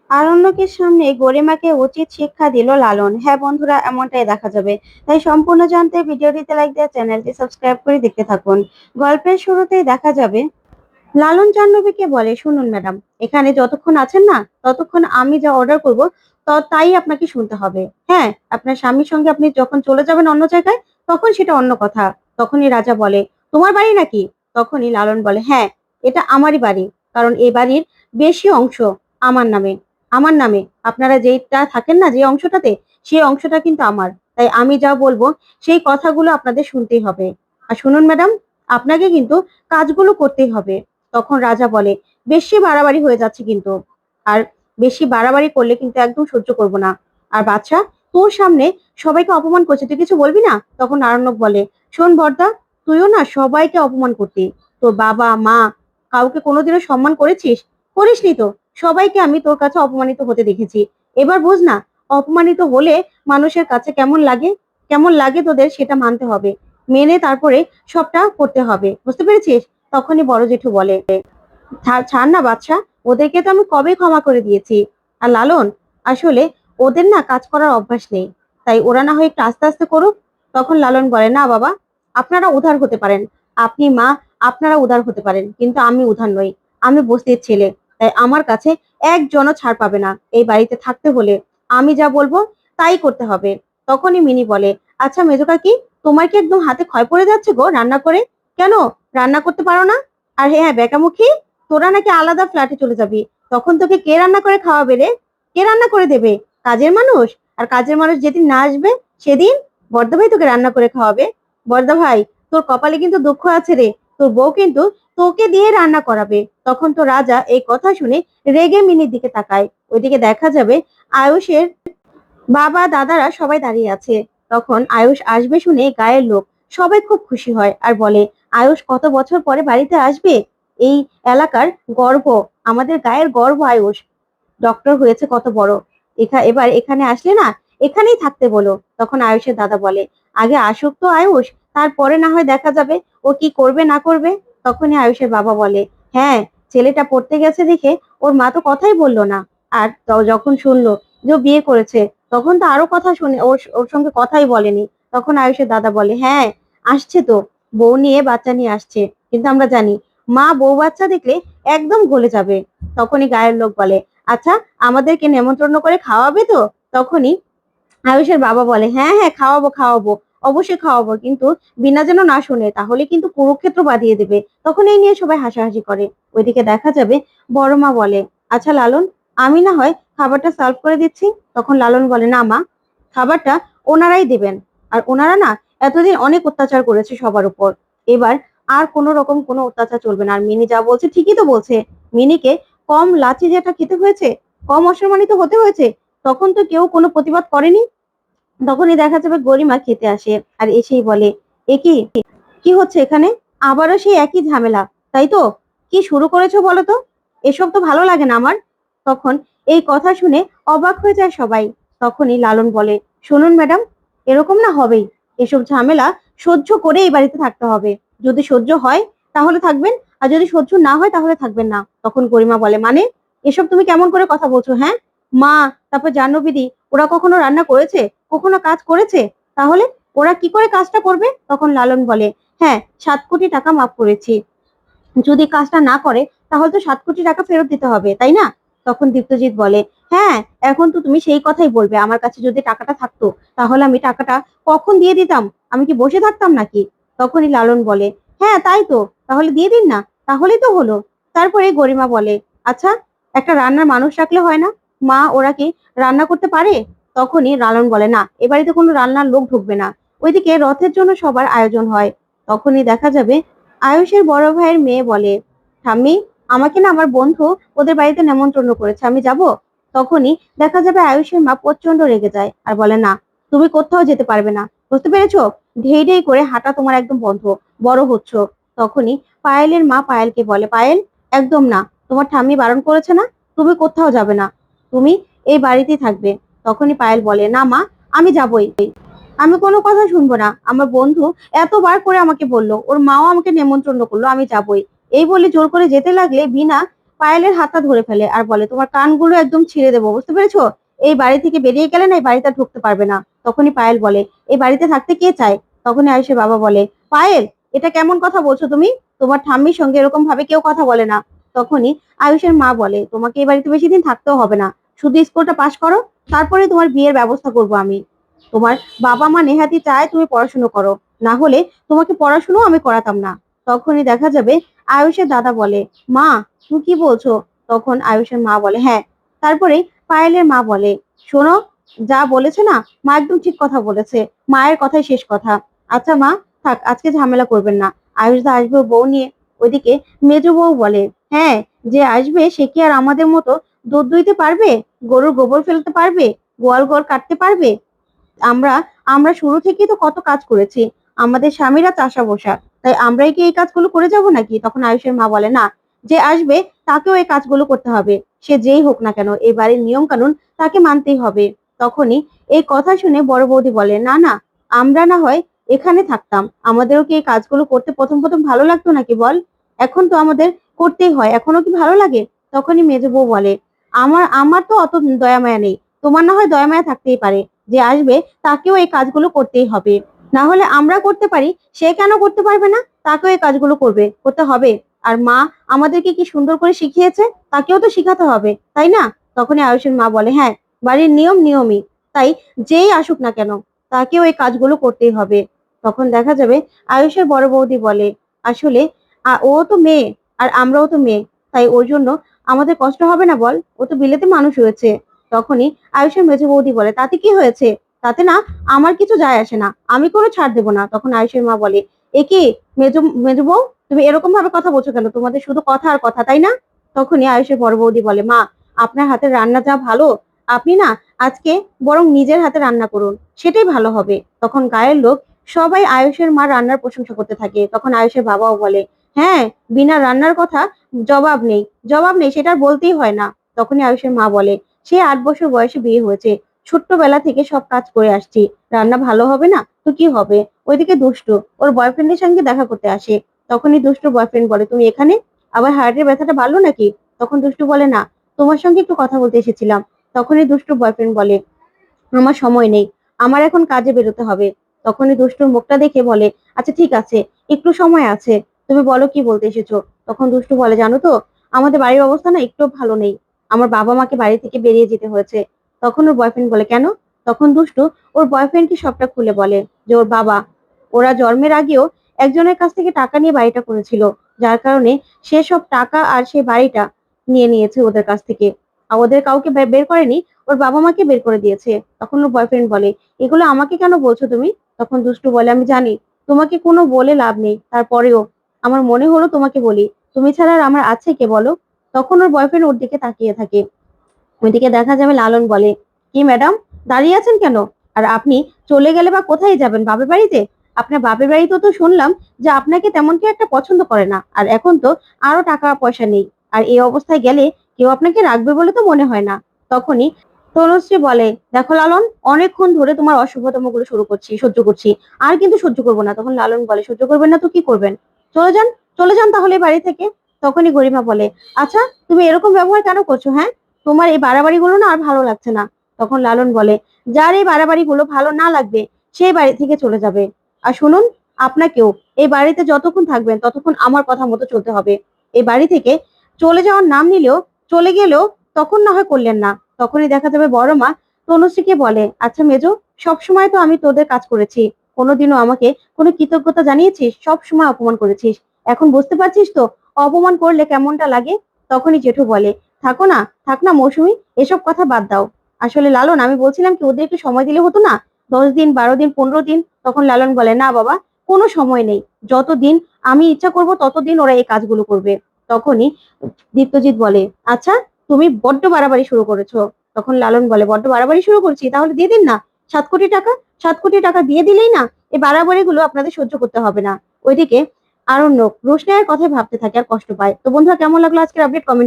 আরণ্যকের সামনে গরিমাকে উচিত শিক্ষা দিল লালন। হ্যাঁ বন্ধুরা, এমনটাই দেখা যাবে। তাই সম্পূর্ণ জানতে ভিডিওটিতে লাইক দিয়ে চ্যানেলটি সাবস্ক্রাইব করে দেখতে থাকুন। গল্পের শুরুতেই দেখা যাবে লালন জাহ্নবীকে বলে, শুনুন ম্যাডাম, এখানে যতক্ষণ আছেন না ততক্ষণ আমি যা অর্ডার করব তাই আপনাকে শুনতে হবে। হ্যাঁ, আপনার স্বামীর সঙ্গে আপনি যখন চলে যাবেন অন্য জায়গায়, তখন সেটা অন্য কথা। তখনই রাজা বলে, তোমার বাড়ি নাকি? তখনই লালন বলে, হ্যাঁ, এটা আমারই বাড়ি। কারণ এই বাড়ির বেশি অংশ আমার নামে। আমার নামে আপনারা যেইটা থাকেন না, যে অংশটাতে, সেই অংশটা কিন্তু আমার। তাই আমি যা বলবো সেই কথাগুলো আপনাদের শুনতেই হবে। আর শুনুন ম্যাডাম, আপনাকে কিন্তু কাজগুলো করতেই হবে। তখন রাজা বলে, বেশি বাড়াবাড়ি হয়ে যাচ্ছে কিন্তু। আর বেশি বাড়াবাড়ি করলে কিন্তু একদম সহ্য করব না। আর বাচ্চা, তোর সামনে সবাইকে অপমান করছে, তুই কিছু বলবি না? তখন আরণ্যক বলে, শোন বর্দা, তুইও না সবাইকে অপমান করতি। তোর বাবা মা কাউকে কোনোদিনও সম্মান করেছিস? করিসনি তো। সবাইকে আমি তোর কাছে অপমানিত হতে দেখেছি। এবার বুঝ না, অপমানিত হলে মানুষের কাছে কেমন লাগে। কেমন লাগে তোদের সেটা মানতে হবে। মেনে তারপরে সবটা করতে হবে, বুঝতে পেরেছিস? তখনই বড় জেঠু বলে, ছাড় না বাদশা, ওদেরকে তো আমি কবে ক্ষমা করে দিয়েছি। আর লালন, আসলে ওদের না কাজ করার অভ্যাস নেই, তাই ওরা না হয় একটু আস্তে আস্তে করুক। তখন লালন বলে, না বাবা, আপনারা উদার হতে পারেন, আপনি মা, আপনারা উদার হতে পারেন, কিন্তু আমি উদার নই। আমি বস্তির ছেলে, তাই আমার কাছে একজনও ছাড় পাবে না। এই বাড়িতে থাকতে হলে আমি যা বলবো তাই করতে হবে। তখনই মিনি বলে, আচ্ছা মেজো কাকি, তোমার কি একদম হাতে ক্ষয় পড়ে যাচ্ছে গো রান্না করে? কেন রান্না করতে পারো না? আর হ্যাঁ বেকামুখী, তোরা নাকি আলাদা ফ্ল্যাটে চলে যাবি। তখন তোকে কে রান্না করে খাওয়াবে রে? কে রান্না করে দেবে? কাজের মানুষ? আর কাজের মানুষ যেদিন না আসবে সেদিন বর্দা ভাই তোকে রান্না করে খাওয়াবে। বর্দা ভাই, তোর কপালে কিন্তু দুঃখ আছে রে। তোর বউ কিন্তু তোকে দিয়ে রান্না করাবে। তখন তো রাজা এই কথা শুনে রেগে মিনির দিকে তাকায়। ওইদিকে দেখা যাবে আয়ুষের বাবা দাদারা সবাই দাঁড়িয়ে আছে। তখন আয়ুষ আসবে শুনে গায়ের লোক সবাই খুব খুশি হয় আর বলে, আয়ুষ কত বছর পরে বাড়িতে আসবে। এই এলাকার গর্ব, আমাদের গায়ের গর্ব আয়ুষ। ডক্টর হয়েছে কত বড়। এবার এখানে আসলে না, এখানেই থাকতে বলো। তখন আয়ুষের দাদা বলে, আগে আসুক তো আয়ুষ, তারপরে না হয় দেখা যাবে ও কি করবে না করবে। তখনই আয়ুষের বাবা বলে, হ্যাঁ, ছেলেটা পড়তে গেছে দেখে ওর মা তো কথাই বললো না। আর যখন শুনলো যে ও বিয়ে করেছে, তখন তো আরো কথা শুনে ওর ওর সঙ্গে কথাই বলেনি। তখন আয়ুষের দাদা বলে, হ্যাঁ, আসছে তো, বউ নিয়ে বাচ্চা নিয়ে আসছে, কিন্তু আমরা জানি মা বউ বাচ্চা দেখলে একদম গলে যাবে। তখনই গায়ের লোক বলে, আচ্ছা, আমাদেরকে নেমন্তন্ন করে খাওয়াবে তো? তখনই আয়ুষের বাবা বলে, হ্যাঁ হ্যাঁ, খাওয়াবো খাওয়াবো, অবশ্যই খাওয়াবো, কিন্তু বিনা যেন না শুনে, তাহলে কিন্তু কুরুক্ষেত্র বাঁধিয়ে দেবে। তখন এই নিয়ে সবাই হাসাহাসি করে। ওইদিকে দেখা যাবে বড় মা বলে, আচ্ছা লালন, আমি না হয় খাবারটা সার্ভ করে দিচ্ছি। তখন লালন বলে, না মা, খাবারটা ওনারাই দেবেন। আর ওনারা না এতদিন অনেক অত্যাচার করেছে সবার উপর। এবার আর কোনো রকম কোনো অত্যাচার চলবে না। আর মিনি যা বলছে ঠিকই তো বলছে। মিনিকে কম লাচি যেটা খেতে হয়েছে, কম অসম্মানিত হতে হয়েছে, তখন তো কেউ কোনো প্রতিবাদ করেনি। তখনই দেখা যাবে গরিমা খেতে আসে আর এসেই বলে, এ কি, কি হচ্ছে এখানে? আবারও সেই একই ঝামেলা, তাই তো? কি শুরু করেছো বলো তো? এসব তো ভালো লাগে না আমার। তখন এই কথা শুনে অবাক হয়ে যায় সবাই। তখনই লালন বলে, শুনুন ম্যাডাম, এরকম না হবেই। এসব ঝামেলা সহ্য করে এই বাড়িতে থাকতে হবে। যদি সহ্য হয় তাহলে থাকবেন, আর যদি সহ্য না হয় তাহলে থাকবেন না। তখন গরিমা বলে, মানে এসব তুমি কেমন করে কথা বলছো? হ্যাঁ, মা, তারপর জাহ্নবীদি, ওরা কখনো রান্না করেছে? কখনো কাজ করেছে? তাহলে ওরা কি করে কাজটা করবে? তখন লালন বলে, হ্যাঁ, 7 কোটি টাকা মাফ করেছি। যদি কাজটা না করে তাহলে তো 7 কোটি টাকা ফেরত দিতে হবে, তাই না? তখন দীপ্তজিৎ বলে, হ্যাঁ, এখন তো তুমি সেই কথাই বলবে। আমার কাছে যদি টাকাটা থাকতো তাহলে আমি টাকাটা কখন দিয়ে দিতাম। আমি কি বসে থাকতাম নাকি? তখনই লালন বলে, হ্যাঁ তাই তো, তাহলে দিয়ে দিন না, তাহলেই তো হলো। তারপরে গরিমা বলে, আচ্ছা, একটা রান্নার মানুষ রাখলে হয় না? মা, ওরা কি রান্না করতে পারে? তখনই লালন বলে, না, এ বাড়িতে কোনো রান্নার লোক ঢুকবে না। ওইদিকে রথের জন্য সবার আয়োজন হয়। তখনই দেখা যাবে আয়ুষের বড় ভাইয়ের মেয়ে বলে, ঠাম্মি, আমাকে না আমার বন্ধু ওদের বাড়িতে নেমন্তন্ন করেছে, আমি যাব। তখনই দেখা যাবে আয়ুষের মা প্রচন্ড রেগে যায় আর বলে, না, তুমি কোথাও যেতে পারবে না, বুঝতে পেরেছো? ঢেই ঢেই করে হাঁটা তোমার একদম বন্ধ, বড় হচ্ছ। তখনই পায়েলের মা পায়েলকে বলে, পায়েল, একদম না, তোমার ঠাম্মি বারণ করেছে না, তুমি কোথাও যাবে না, তুমি এই বাড়িতেই থাকবে। তখনই পায়েল বলে, না মা, আমি যাবই, আমি কোনো কথা শুনবো না। আমার বন্ধু এতবার করে আমাকে বললো, ওর মাও আমাকে নেমন্তন্ন করলো, আমি যাবই। এই বলে জোর করে যেতে লাগলে বিনা পায়েলের হাতটা ধরে ফেলে আর বলে, তোমার কানগুলো একদম ছিঁড়ে দেবো, বুঝতে পেরেছো? এই বাড়ি থেকে বেরিয়ে গেলে না এই বাড়িতে আর ঢুকতে পারবে না। তখনই পায়েল বলে, এই বাড়িতে থাকতে কে চায়? তখনই আয়ুষের বাবা বলে, পায়েল, এটা কেমন কথা বলছো তুমি? তোমার ঠাম্মির সঙ্গে এরকম ভাবে কেউ কথা বলে না। তখনই আয়ুষের মা বলে, তোমাকে এই বাড়িতে বেশি দিন থাকতেও হবে না, শুধু স্কুলটা পাশ করো, তারপরে তোমার বিয়ের ব্যবস্থা করব আমি। তোমার বাবা মা নেহাতি চায় তুমি পড়াশুনো করো, না হলে তোমাকে পড়াশুনো আমি করাতাম না। তখনই দেখা যাবে আয়ুষের দাদা বলে, মা, তুমি কি বলছো? তখন আয়ুষের মা বলে, হ্যাঁ। তারপরে পায়েলের মা বলে, শোনো, যা বলেছে না মা একদম ঠিক কথা বলেছে, মায়ের কথাই শেষ কথা। আচ্ছা মা, থাক, আজকে ঝামেলা করবেন না, আয়ুষ দা আসবে বউ নিয়ে। ওইদিকে মেজো বউ বলে, হ্যাঁ, যে আসবে সে কি আর আমাদের মতো দুধ দুইতে পারবে, গরুর গোবর ফেলতে পারবে, গোয়াল ঘর কাটতে পারবে? আমরা আমরা শুরু থেকেই তো কত কাজ করেছি, আমাদের স্বামীরা চাষা বসা, তাই আমরাই কি এই কাজগুলো করে যাব নাকি? তখন আয়ুষের মা বলে, না, যে আসবে তাকেও এই কাজগুলো করতে হবে, সে যেই হোক না কেন, এই বাড়ির নিয়ম কানুন তাকে মানতেই হবে। তখনই এই কথা শুনে বড় বৌদি বলে, না না, আমরা না হয় এখানে থাকতাম, আমাদেরও কি এই কাজগুলো করতে প্রথম প্রথম ভালো লাগতো নাকি বল? এখন তো আমাদের করতেই হয়, এখনো কি ভালো লাগে? তখনই মেজো বউ বলে, আমার আমার তো অত দয়া মায়া নেই, তোমার না হয় দয়া মায়া থাকতেই পারে, যে আসবে তাকেও এই কাজগুলো করতেই হবে, না হলে আমরা করতে পারি, সে কেন করতে পারবে না? তাকেও এই কাজগুলো করতে হবে। আর মা আমাদেরকে কি সুন্দর করে শিখিয়েছে, তাকেও তো শিখাতে হবে, তাই না? তখনই আয়ুষের মা বলে, হ্যাঁ, বাড়ির নিয়ম নিয়মই, তাই যেই আসুক না কেন তাকেও এই কাজগুলো করতেই হবে। তখন দেখা যাবে আয়ুষের বড় বৌদি বলে, আসলে ও তো মেয়ে, আর আমরাও তো মেয়ে, তাই ওর জন্য আমাদের কষ্ট হবে না বল, ও তো বিলেতে মানুষ হয়েছে। তখনই আয়ুষের মেজো বৌদি বলে, তাতে কি হয়েছে? তাতে না আমার কিছু যায় আসে না, আমি কোনো ছাড় দেবো না। তখন আয়ুষের মা বলে, এ কি মেজো মেজো বউ, তুমি এরকম ভাবে কথা বলছো কেন? তোমাদের শুধু কথা আর কথা, তাই না? তখনই আয়ুষের বড় বৌদি বলে, মা, আপনার হাতের রান্না যা ভালো, আপনি না আজকে বরং নিজের হাতে রান্না করুন, সেটাই ভালো হবে। তখন গায়ের লোক সবাই আয়ুষের মা রান্নার প্রশংসা করতে থাকে। তখন আয়ুষের বাবাও বলে, হ্যাঁ, বিনা রান্নার কথা জবাব নেই, জবাব নেই, সেটা আর বলতেই হয় না। তখনই আয়ুষের মা বলে, সে 8 বছর বয়সে বিয়ে হয়েছে, ছোট্টবেলা থেকে সব কাজ করে আসছি, রান্না ভালো হবে না তো কি হবে? ওইদিকে দুষ্টু ওর বয়ফ্রেন্ডের সঙ্গে দেখা করতে আসে। তখনই দুষ্টুর বয়ফ্রেন্ড বলে, তুমি এখানে আবার হার্টের ব্যথাটা বাড়লো নাকি? তখন দুষ্টু বলে, না, তোমার সঙ্গে একটু কথা বলতে এসেছিলাম। তখনই দুষ্টুর বয়ফ্রেন্ড বলে, আমার সময় নেই, আমার এখন কাজে বেরোতে হবে। তখনই দুষ্টুর মুখটা দেখে বলে, আচ্ছা ঠিক আছে, একটু সময় আছে, তুমি বলো কি বলতে এসেছো। তখন দুষ্টু বলে, জানো তো, আমাদের বাড়ির অবস্থা না একটু ভালো নেই, আমার বাবা মাকে বাড়ি থেকে বেরিয়ে যেতে হয়েছে। তখন ওর বয়ফ্রেন্ড বলে, কেন? তখন দুষ্টু ওর বয়ফ্রেন্ডকে সবটা খুলে বলে, যে ওর বাবা, ওরা জন্মের আগেও একজনের কাছ থেকে টাকা নিয়ে বাড়িটা করেছিল, যার কারণে সে সব টাকা আর সে বাড়িটা নিয়ে নিয়েছে ওদের কাছ থেকে, আর ওদের কাউকে বের করেনি, ওর বাবা মাকে বের করে দিয়েছে। তখন ওর বয়ফ্রেন্ড বলে, এগুলো আমাকে কেন বলছো তুমি? তখন দুষ্টু বলে, আমি জানি তোমাকে কোনো বলে লাভ নেই, তারপরেও আমার মনে হলো তোমাকে বলি, তুমি ছাড়া আর আমার আছে কে বলো? তখন ওর বয়ফ্রেন্ড ওর দিকে তাকিয়ে থাকে। ওইদিকে দেখা যাবে লালন বলে, কি ম্যাডাম, দাঁড়িয়ে আছেন কেন? আর আপনি চলে গেলে বা কোথায় যাবেন, বাপের বাড়িতে? আপনার বাপের বাড়িতে তো শুনলাম যে আপনাকে তেমন কেউ একটা পছন্দ করে না, আর এখন তো আরো টাকা পয়সা নেই, আর এই অবস্থায় গেলে কেউ আপনাকে রাখবে বলে তো মনে হয় না। তখনই তনুশ্রী বলে, দেখো লালন, অনেকক্ষণ ধরে তোমার অশুভতম গুলো শুরু করছি, সহ্য করছি, আর কিন্তু সহ্য করবো না। তখন লালন বলে, সহ্য করবেন না তো কি করবেন? চলে যান, চলে যান তাহলে এই বাড়ি থেকে। তখনই গরিমা বলে, আচ্ছা, তুমি এরকম ব্যবহার কেন করছো? হ্যাঁ, তোমার এই বাড়াবাড়ি গুলো না আর ভালো লাগছে না। তখন লালন বলে, যার এই বাড়াবাড়ি গুলো ভালো না লাগবে সেই বাড়ি থেকে চলে যাবে। আর শুনুন, আপনাকেও এই বাড়িতে যতক্ষণ থাকবেন ততক্ষণ আমার কথা মতো চলতে হবে। এই বাড়ি থেকে চলে যাওয়ার নাম নিলেও, চলে গেলেও তখন না হয় করলেন না। তখনই দেখা যাবে বড় মা তনুশ্রীকে বলে, আচ্ছা মেজো, সবসময় তো আমি তোদের কাজ করেছি, কোনোদিনও আমাকে কোনো কৃতজ্ঞতা জানিয়েছিস? সব সময় অপমান করেছিস, এখন বুঝতে পারছিস তো অপমান করলে কেমনটা লাগে? তখনই জেঠু বলে, থাকো না, থাক না মৌসুমী, এসব কথা বাদ দাও। আসলে লালন, আমি বলছিলাম কি, ওদের একটু সময় দিলে হতো না, 10 দিন, 12 দিন, 15 দিন। তখন লালন বলে, না বাবা, কোনো সময় নেই, যতদিন আমি ইচ্ছা করব ততদিন ওরা এই কাজগুলো করবে। তখনই দীপ্তজিৎ বলে, আচ্ছা, তুমি বড্ড বাড়াবাড়ি শুরু করেছো। তখন লালন বলে, বড্ড বাড়াবাড়ি শুরু করছি, তাহলে দিয়ে দিন না 7 কোটি টাকা, 7 কোটি টাকা দিয়ে দিলেই না এই বাড়াবাড়ি গুলো আপনাদের সহ্য করতে হবে না। ওইদিকে আরণ্যক রোশনাইয়ের কথাই ভাবতে থাকে আর কষ্ট পায়। তো বন্ধুরা, কেমন লাগলো আজকের আপডেট? কমেন্ট